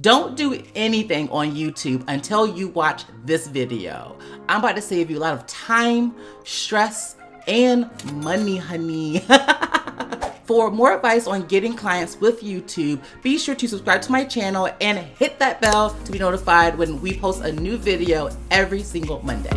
Don't do anything on YouTube until you watch this video. I'm about to save you a lot of time, stress, and money, honey. For more advice on getting clients with YouTube, be sure to subscribe to my channel and hit that bell to be notified when we post a new video every single Monday.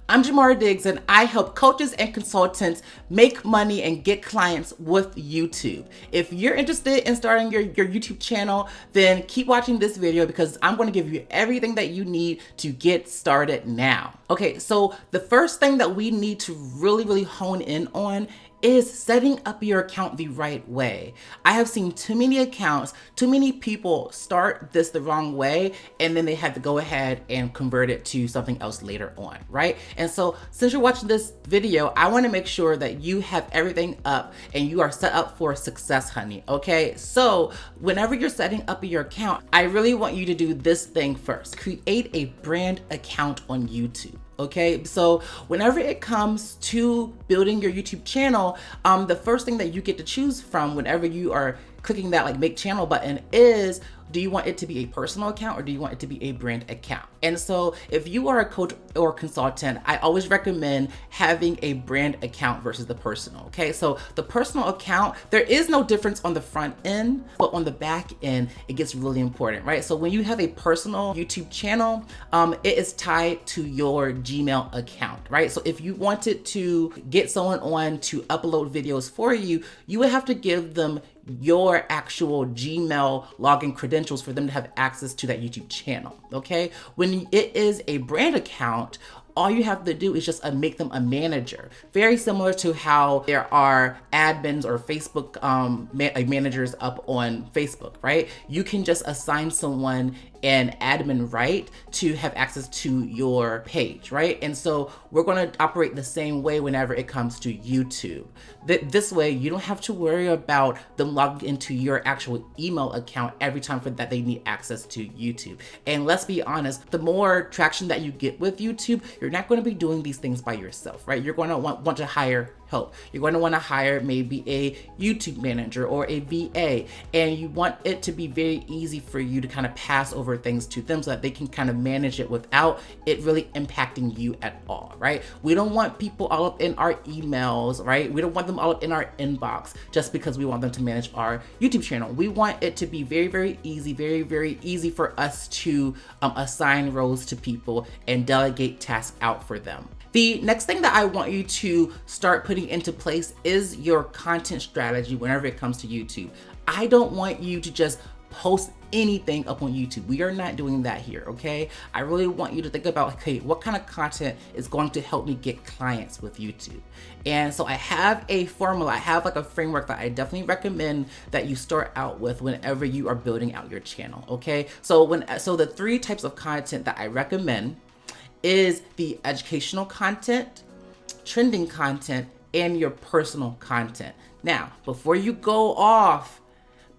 I'm Jamar Diggs, and I help coaches and consultants make money and get clients with YouTube. If you're interested in starting your YouTube channel, then keep watching this video because I'm going to give you everything that you need to get started now. Okay, so the first thing that we need to really hone in on is setting up your account the right way. I have seen too many accounts, too many people start this the wrong way, and then they had to go ahead and convert it to something else later on, right? And so since you're watching this video, I want to make sure that you have everything up and you are set up for success, honey, okay? So whenever you're setting up your account, I really want you to do this thing first. Create a brand account on YouTube. Okay, so whenever it comes to building your YouTube channel, the first thing that you get to choose from whenever you are clicking that like make channel button is, do you want it to be a personal account or do you want it to be a brand account? And so if you are a coach or consultant, I always recommend having a brand account versus the personal, okay? So the personal account, there is no difference on the front end, but on the back end, it gets really important, right? So when you have a personal YouTube channel, it is tied to your Gmail account, right? So if you wanted to get someone on to upload videos for you, you would have to give them your actual Gmail login credentials for them to have access to that YouTube channel, okay? When it is a brand account, all you have to do is just make them a manager. Very similar to how there are admins or Facebook managers up on Facebook, right? You can just assign someone an admin right to have access to your page, right? And so we're going to operate the same way whenever it comes to YouTube. This way, you don't have to worry about them logging into your actual email account every time that they need access to YouTube. And let's be honest, the more traction that you get with YouTube, you're not going to be doing these things by yourself, right? You're going to want to hire help. You're going to want to hire maybe a YouTube manager or a VA, and you want it to be very easy for you to kind of pass over things to them so that they can kind of manage it without it really impacting you at all, right? We don't want people all up in our emails, right? We don't want them all up in our inbox just because we want them to manage our YouTube channel. We want it to be very easy for us to assign roles to people and delegate tasks out for them. The next thing that I want you to start putting into place is your content strategy whenever it comes to YouTube. I don't want you to just post anything up on YouTube. We are not doing that here, okay? I really want you to think about, okay, what kind of content is going to help me get clients with YouTube? And so I have a formula, I have like a framework that I definitely recommend that you start out with whenever you are building out your channel, okay? So the 3 types of content that I recommend is the educational content, trending content, and your personal content. Now, before you go off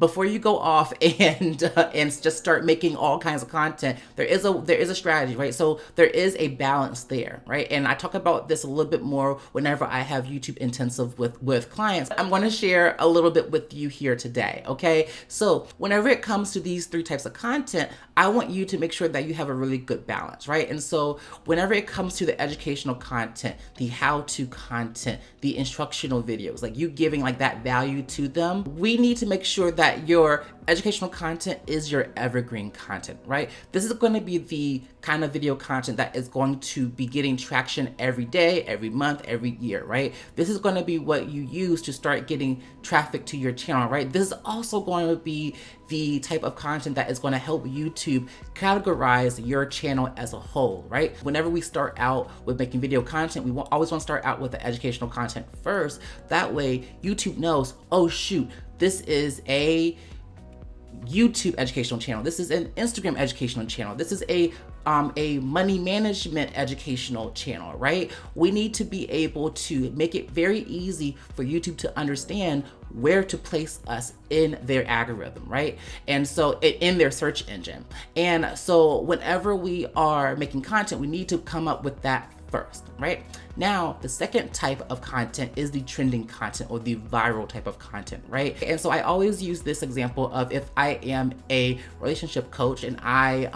and just start making all kinds of content, there is a strategy, right? So there is a balance there, right? And I talk about this a little bit more whenever I have YouTube intensive with clients. I'm going to share a little bit with you here today, okay? So whenever it comes to these 3 types of content, I want you to make sure that you have a really good balance, right? And so whenever it comes to the educational content, the how-to content, the instructional videos, like you giving like that value to them, we need to make sure that your educational content is your evergreen content, right? This is going to be the kind of video content that is going to be getting traction every day, every month, every year, right? This is going to be what you use to start getting traffic to your channel, right? This is also going to be the type of content that is going to help YouTube categorize your channel as a whole, right? Whenever we start out with making video content, we always want to start out with the educational content first. That way, YouTube knows, oh shoot, this is a YouTube educational channel. This is an Instagram educational channel. This is a money management educational channel, right? We need to be able to make it very easy for YouTube to understand where to place us in their algorithm, right? And so in their search engine. And so whenever we are making content, we need to come up with that first, right? Now, the second type of content is the trending content or the viral type of content, right? And so I always use this example of if I am a relationship coach and I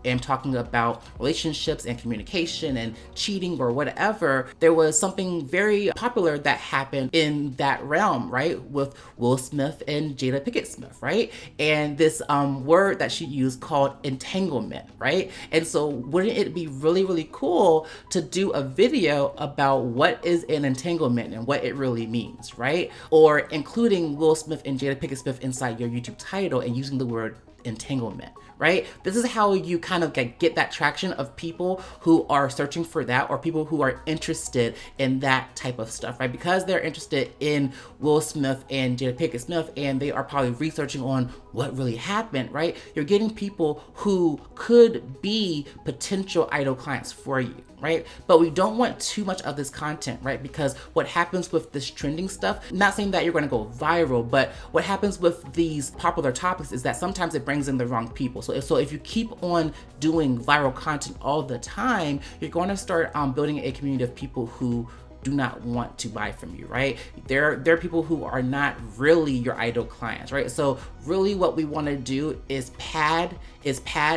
am talking about relationships and communication and cheating or whatever, there was something very popular that happened in that realm, right? With Will Smith and Jada Pinkett Smith, right? And this word that she used called entanglement, right? And so wouldn't it be really, really cool to do a video about what is an entanglement and what it really means, right? Or including Will Smith and Jada Pinkett Smith inside your YouTube title and using the word entanglement, right? This is how you kind of get that traction of people who are searching for that or people who are interested in that type of stuff, right? Because they're interested in Will Smith and Jada Pinkett Smith and they are probably researching on what really happened, right? You're getting people who could be potential idol clients for you, right? But we don't want too much of this content, right? Because what happens with this trending stuff, not saying that you're going to go viral, but what happens with these popular topics is that sometimes it brings in the wrong people. So if you keep on doing viral content all the time, you're going to start building a community of people who do not want to buy from you, right? There are people who are not really your idol clients, right? So really what we want to do is pad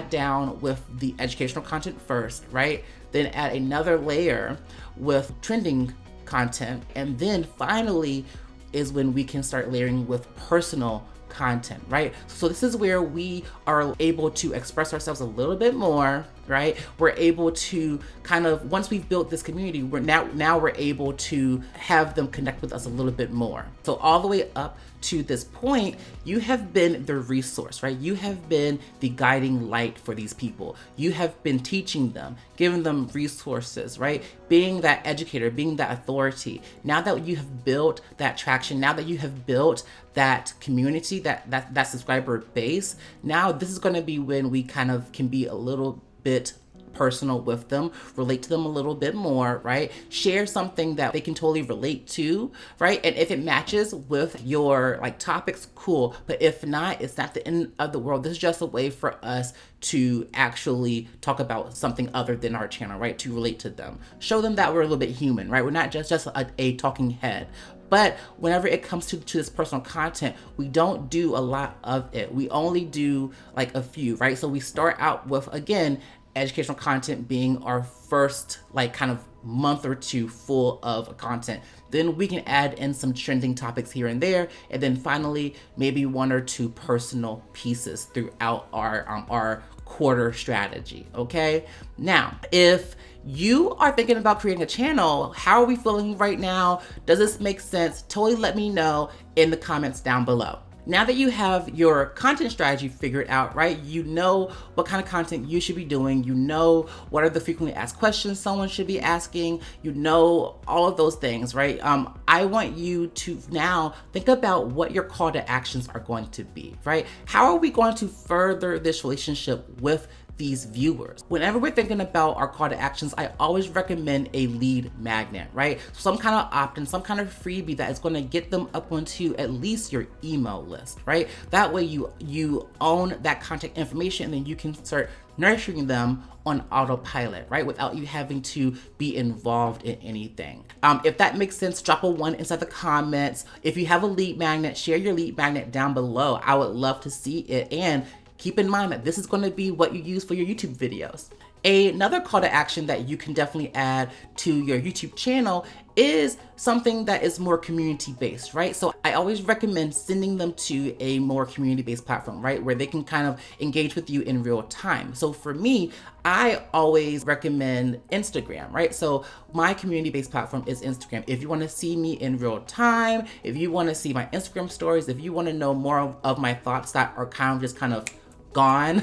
down with the educational content first, right? Then add another layer with trending content. And then finally is when we can start layering with personal content, right? So this is where we are able to express ourselves a little bit more, right? We're able to kind of, once we've built this community, now we're able to have them connect with us a little bit more. So all the way up to this point, you have been the resource, right? You have been the guiding light for these people. You have been teaching them, giving them resources, right? Being that educator, being that authority. Now that you have built that traction, now that you have built that community, that subscriber base, now this is going to be when we kind of can be a little bit personal with them, relate to them a little bit more, right? Share something that they can totally relate to, right? And if it matches with your topics, cool. But if not, it's not the end of the world. This is just a way for us to actually talk about something other than our channel, right? To relate to them. Show them that we're a little bit human, right? We're not just a talking head. But whenever it comes to this personal content, we don't do a lot of it. We only do a few, right? So we start out with, again, educational content being our first kind of month or two full of content. Then we can add in some trending topics here and there. And then finally, maybe one or two personal pieces throughout our quarter strategy, okay? Now, if you are thinking about creating a channel, how are we feeling right now? Does this make sense? Totally let me know in the comments down below. Now that you have your content strategy figured out, right? You know what kind of content you should be doing. You know what are the frequently asked questions someone should be asking. You know all of those things, right? I want you to now think about what your call to actions are going to be, right? How are we going to further this relationship with these viewers? Whenever we're thinking about our call to actions, I always recommend a lead magnet, right? Some kind of opt-in, some kind of freebie that is going to get them up onto at least your email list, right? That way you own that contact information and then you can start nurturing them on autopilot, right? Without you having to be involved in anything. If that makes sense, drop a 1 inside the comments. If you have a lead magnet, share your lead magnet down below. I would love to see it. And keep in mind that this is going to be what you use for your YouTube videos. Another call to action that you can definitely add to your YouTube channel is something that is more community-based, right? So I always recommend sending them to a more community-based platform, right? Where they can kind of engage with you in real time. So for me, I always recommend Instagram, right? So my community-based platform is Instagram. If you want to see me in real time, if you want to see my Instagram stories, if you want to know more of my thoughts that are kind of gone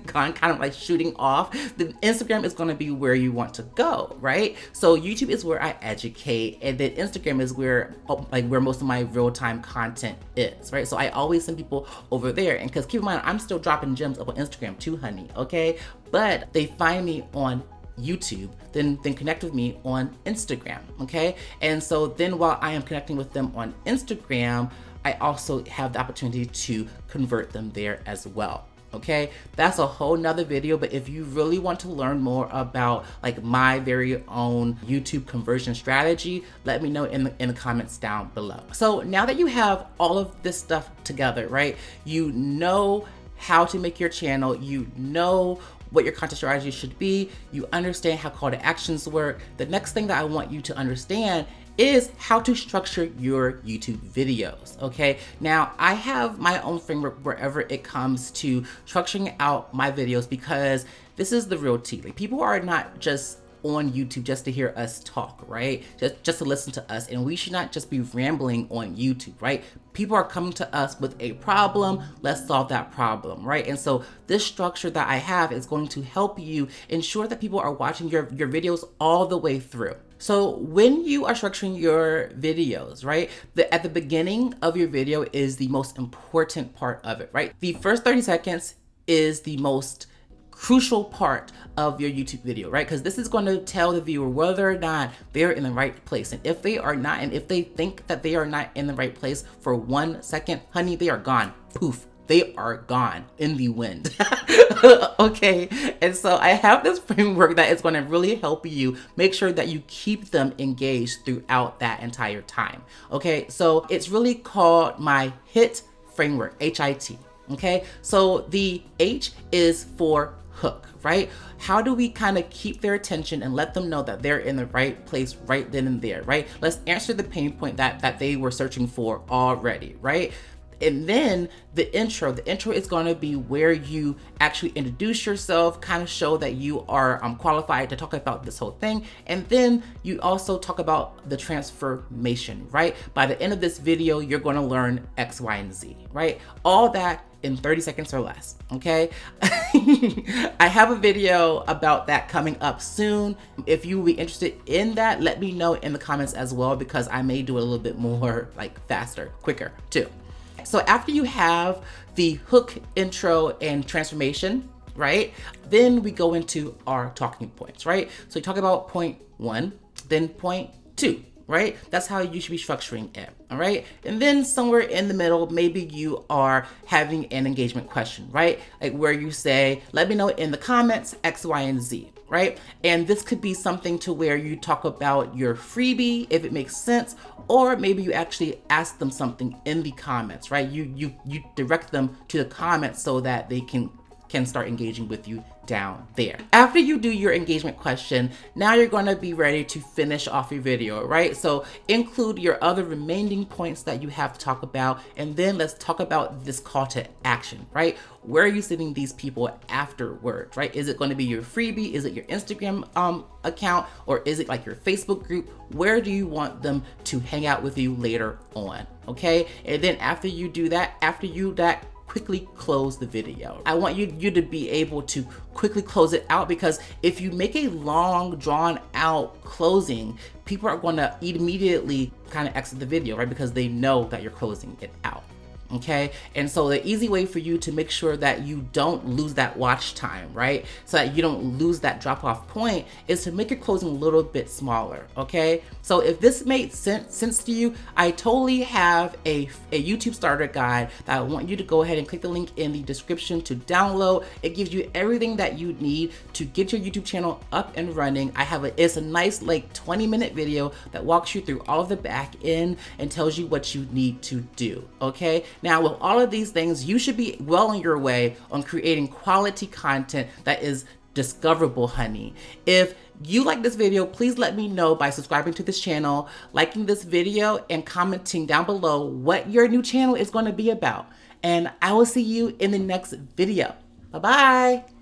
kind of shooting off, then Instagram is going to be where you want to go, right? So YouTube is where I educate, and then Instagram is where most of my real-time content is, right? So I always send people over there, and because keep in mind, I'm still dropping gems up on Instagram too, honey, okay? But they find me on YouTube, then connect with me on Instagram, okay? And so then while I am connecting with them on Instagram, I also have the opportunity to convert them there as well. Okay, that's a whole nother video, but if you really want to learn more about like my very own YouTube conversion strategy, let me know in the comments down below. So now that you have all of this stuff together, right, you know how to make your channel, you know what your content strategy should be, you understand how call to actions work. The next thing that I want you to understand is how to structure your YouTube videos, okay? Now, I have my own framework wherever it comes to structuring out my videos, because this is the real tea. Like, people are not just on YouTube just to hear us talk, right? Just to listen to us, and we should not just be rambling on YouTube, right? People are coming to us with a problem, let's solve that problem, right? And so this structure that I have is going to help you ensure that people are watching your videos all the way through. So when you are structuring your videos, right, at the beginning of your video is the most important part of it, right? The first 30 seconds is the most crucial part of your YouTube video, right? Because this is going to tell the viewer whether or not they're in the right place. And if they are not, and if they think that they are not in the right place for 1 second, honey, they are gone. Poof. They are gone in the wind. Okay, and so I have this framework that is going to really help you make sure that you keep them engaged throughout that entire time. Okay, so it's really called my HIT framework, HIT. Okay, so the H is for hook, right? How do we kind of keep their attention and let them know that they're in the right place right then and there, right? Let's answer the pain point that they were searching for already, right? And then the intro is going to be where you actually introduce yourself, kind of show that you are qualified to talk about this whole thing. And then you also talk about the transformation, right? By the end of this video, you're going to learn X, Y, and Z, right? All that in 30 seconds or less, okay? I have a video about that coming up soon. If you will be interested in that, let me know in the comments as well, because I may do it a little bit more like faster, quicker too. So after you have the hook, intro, and transformation, right? Then we go into our talking points, right? So you talk about point 1, then point 2, right? That's how you should be structuring it, all right? And then somewhere in the middle, maybe you are having an engagement question, right? Like where you say, let me know in the comments, X, Y, and Z, right? And this could be something to where you talk about your freebie, if it makes sense, or maybe you actually ask them something in the comments, right? You direct them to the comments so that they can start engaging with you down there. After you do your engagement question, now you're going to be ready to finish off your video, right? So include your other remaining points that you have to talk about, and then let's talk about this call to action, right? Where are you sending these people afterwards, right? Is it going to be your freebie? Is it your Instagram account? Or is it like your Facebook group? Where do you want them to hang out with you later on, okay? And then after you do that, quickly close the video. I want you to be able to quickly close it out, because if you make a long drawn out closing, people are going to immediately kind of exit the video, right? Because they know that you're closing it out. Okay, and so the easy way for you to make sure that you don't lose that watch time, right, so that you don't lose that drop off point, is to make your closing a little bit smaller. Okay, so if this made sense to you, I totally have a YouTube starter guide that I want you to go ahead and click the link in the description to download. It gives you everything that you need to get your YouTube channel up and running. It's a nice like 20-minute video that walks you through all of the back end and tells you what you need to do. Okay, now with all of these things, you should be well on your way on creating quality content that is discoverable, honey. If you like this video, please let me know by subscribing to this channel, liking this video, and commenting down below what your new channel is going to be about. And I will see you in the next video. Bye-bye.